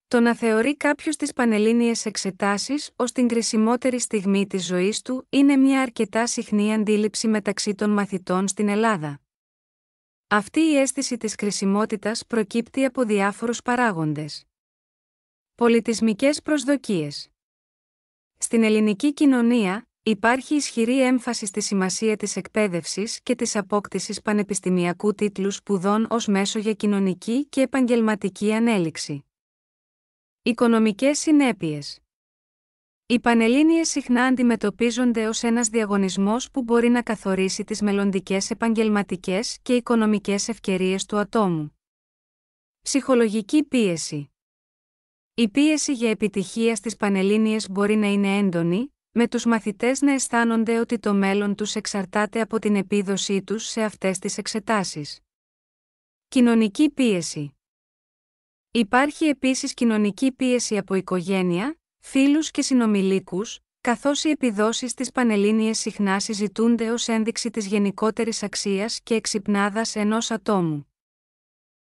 Το να θεωρεί κάποιος τις πανελλήνιες εξετάσεις ως την κρισιμότερη στιγμή της ζωής του είναι μια αρκετά συχνή αντίληψη μεταξύ των μαθητών στην Ελλάδα. Αυτή η αίσθηση της κρισιμότητας προκύπτει από διάφορους παράγοντες. Πολιτισμικές προσδοκίες. Στην ελληνική κοινωνία, υπάρχει ισχυρή έμφαση στη σημασία της εκπαίδευσης και της απόκτησης πανεπιστημιακού τίτλου σπουδών ως μέσο για κοινωνική και επαγγελματική ανέλυξη. Οικονομικές συνέπειες. Οι πανελλήνιες συχνά αντιμετωπίζονται ως ένας διαγωνισμός που μπορεί να καθορίσει τις μελλοντικές επαγγελματικές και οικονομικές ευκαιρίες του ατόμου. Ψυχολογική πίεση. Η πίεση για επιτυχία στις πανελλήνιες μπορεί να είναι έντονη, με τους μαθητές να αισθάνονται ότι το μέλλον τους εξαρτάται από την επίδοσή τους σε αυτές τις εξετάσεις. Κοινωνική πίεση. Υπάρχει επίσης κοινωνική πίεση από οικογένεια, φίλους και συνομιλίκους, καθώς οι επιδόσεις στις πανελλήνιες συχνά συζητούνται ως ένδειξη της γενικότερης αξίας και εξυπνάδας ενός ατόμου.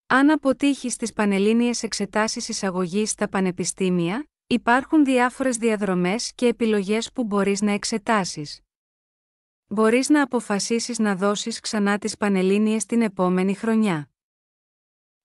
Αν αποτύχεις στις πανελλήνιες εξετάσεις εισαγωγής στα πανεπιστήμια, υπάρχουν διάφορες διαδρομές και επιλογές που μπορείς να εξετάσεις. Μπορείς να αποφασίσεις να δώσεις ξανά τις πανελλήνιες την επόμενη χρονιά.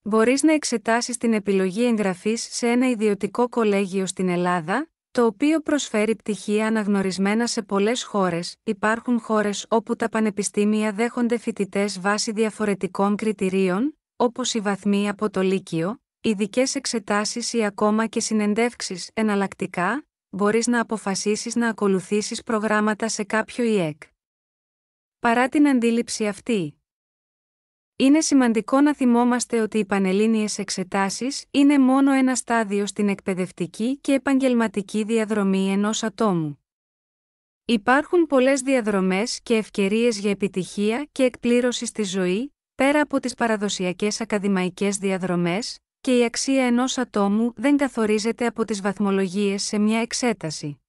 Μπορείς να εξετάσεις την επιλογή εγγραφής σε ένα ιδιωτικό κολέγιο στην Ελλάδα, το οποίο προσφέρει πτυχία αναγνωρισμένα σε πολλές χώρες. Υπάρχουν χώρες όπου τα πανεπιστήμια δέχονται φοιτητές βάσει διαφορετικών κριτηρίων, όπως οι βαθμοί από το Λύκειο, ειδικές εξετάσεις ή ακόμα και συνεντεύξεις. Εναλλακτικά, μπορείς να αποφασίσεις να ακολουθήσεις προγράμματα σε κάποιο ΙΕΚ. Παρά την αντίληψη αυτή, είναι σημαντικό να θυμόμαστε ότι οι πανελλήνιες εξετάσεις είναι μόνο ένα στάδιο στην εκπαιδευτική και επαγγελματική διαδρομή ενός ατόμου. Υπάρχουν πολλές διαδρομές και ευκαιρίες για επιτυχία και εκπλήρωση στη ζωή, πέρα από τις παραδοσιακές ακαδημαϊκές διαδρομές, και η αξία ενός ατόμου δεν καθορίζεται από τις βαθμολογίες σε μια εξέταση.